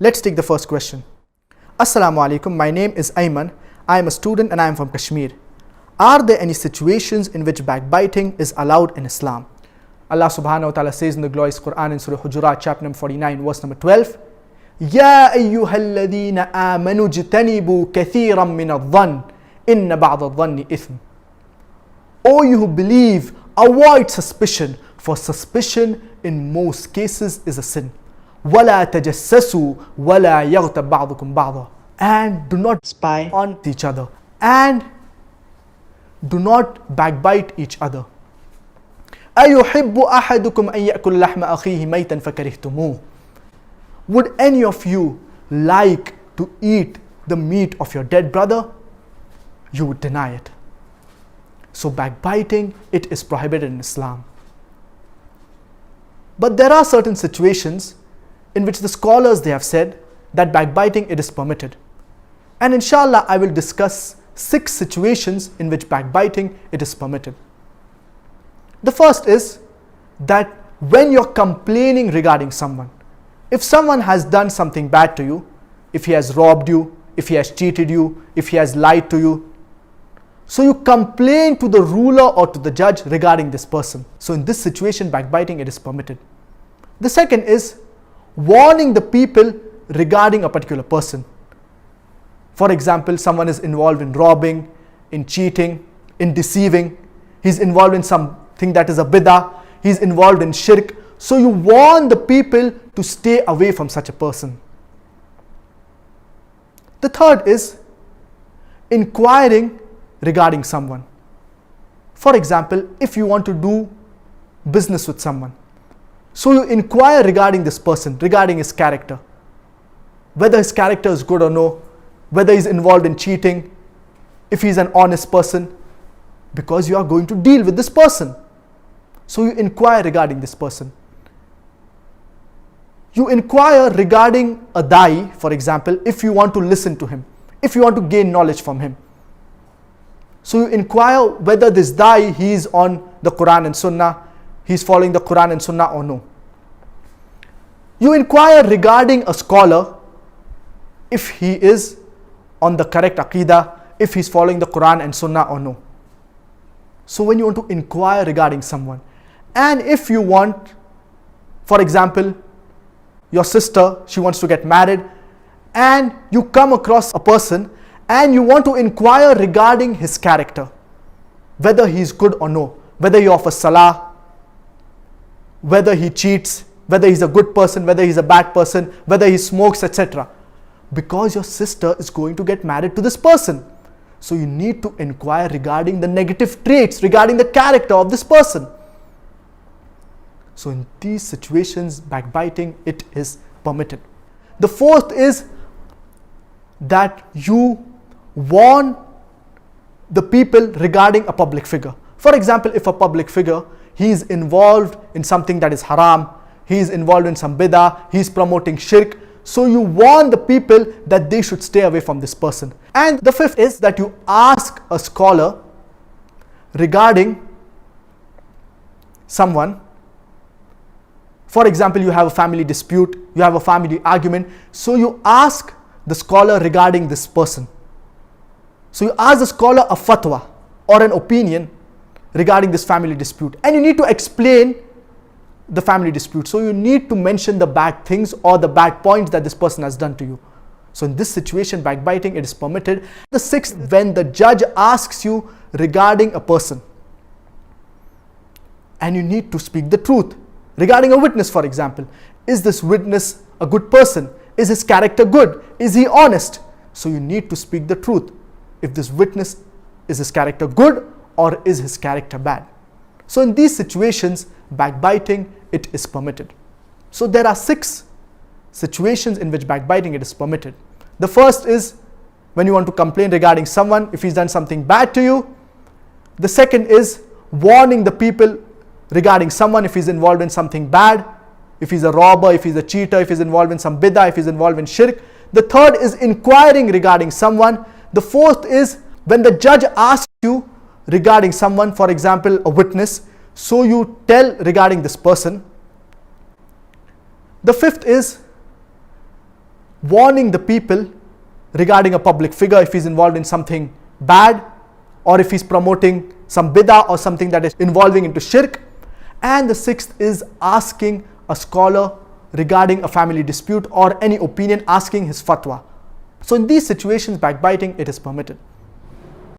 Let's take the first question. Assalamu alaikum, my name is Ayman. I am a student and I am from Kashmir. Are there any situations in which backbiting is allowed in Islam? Allah subhanahu wa ta'ala says in the glorious Quran in Surah Hujurat chapter number 49 verse number 12, Ya ayyuhalladhina amanu jtanibu kathiran min adh-dhann inna ba'da adh-dhanni ithm. O you who believe, avoid suspicion, for suspicion in most cases is a sin. وَلَا تَجَسَّسُوا وَلَا يَغْتَبْ بَعْضُكُمْ بَعْضًا. And do not spy on each other. And do not backbite each other. أَيُحِبُّ أَحَدُكُمْ أَن يَأْكُلَ لَحْمَ أَخِيهِ مَيْتًا فَكَرِهْتُمُوهُ. Would any of you like to eat the meat of your dead brother? You would deny it. So backbiting, it is prohibited in Islam. But there are certain situations in which the scholars, they have said that backbiting, it is permitted. And inshallah, I will discuss 6 situations in which backbiting, it is permitted. The first is that when you're complaining regarding someone, if someone has done something bad to you, if he has robbed you, if he has cheated you, if he has lied to you, so you complain to the ruler or to the judge regarding this person. So in this situation, backbiting, it is permitted. The second is warning the people regarding a particular person. For example, someone is involved in robbing, in cheating, in deceiving. He's involved in something that is a bid'ah. He's involved in shirk. So you warn the people to stay away from such a person. The third is inquiring regarding someone. For example, if you want to do business with someone, so you inquire regarding this person, regarding his character, whether his character is good or no, whether he's involved in cheating, if he's an honest person, because you are going to deal with this person. So you inquire regarding this person. You inquire regarding a da'i, for example, if you want to listen to him, if you want to gain knowledge from him. So you inquire whether this da'i, he is on the Quran and Sunnah, he's following the Quran and Sunnah or no. You inquire regarding a scholar, if he is on the correct aqidah, if he's following the Quran and Sunnah or no. So when you want to inquire regarding someone, and if you want, for example, your sister, she wants to get married, and you come across a person and you want to inquire regarding his character, whether he's good or no, whether he offers salah, whether he cheats, whether he's a good person, whether he's a bad person, whether he smokes, etc. Because your sister is going to get married to this person. So you need to inquire regarding the negative traits, regarding the character of this person. So in these situations, backbiting, it is permitted. The fourth is that you warn the people regarding a public figure. For example, if a public figure, he is involved in something that is haram, he is involved in some bid'ah, he is promoting shirk, so you warn the people that they should stay away from this person. And the fifth is that you ask a scholar regarding someone. For example, you have a family dispute, you have a family argument, so you ask the scholar regarding this person. So you ask the scholar a fatwa or an opinion regarding this family dispute, and you need to explain the family dispute. So you need to mention the bad things or the bad points that this person has done to you. So in this situation, backbiting, it is permitted. The sixth, when the judge asks you regarding a person, and you need to speak the truth regarding a witness, for example. Is this witness a good person? Is his character good? Is he honest? So you need to speak the truth. If this witness, is his character good or is his character bad? So in these situations, backbiting, it is permitted. So there are 6 situations in which backbiting, it is permitted. The first is when you want to complain regarding someone, if he's done something bad to you. The second is warning the people regarding someone if he's involved in something bad, if he's a robber, if he's a cheater, if he's involved in some bid'ah, if he's involved in shirk. The third is inquiring regarding someone. The fourth is when the judge asks you regarding someone, for example, a witness, so you tell regarding this person. The fifth is warning the people regarding a public figure if he's involved in something bad, or if he's promoting some bid'ah or something that is involving into shirk. And the sixth is asking a scholar regarding a family dispute or any opinion, asking his fatwa. So in these situations, backbiting, it is permitted.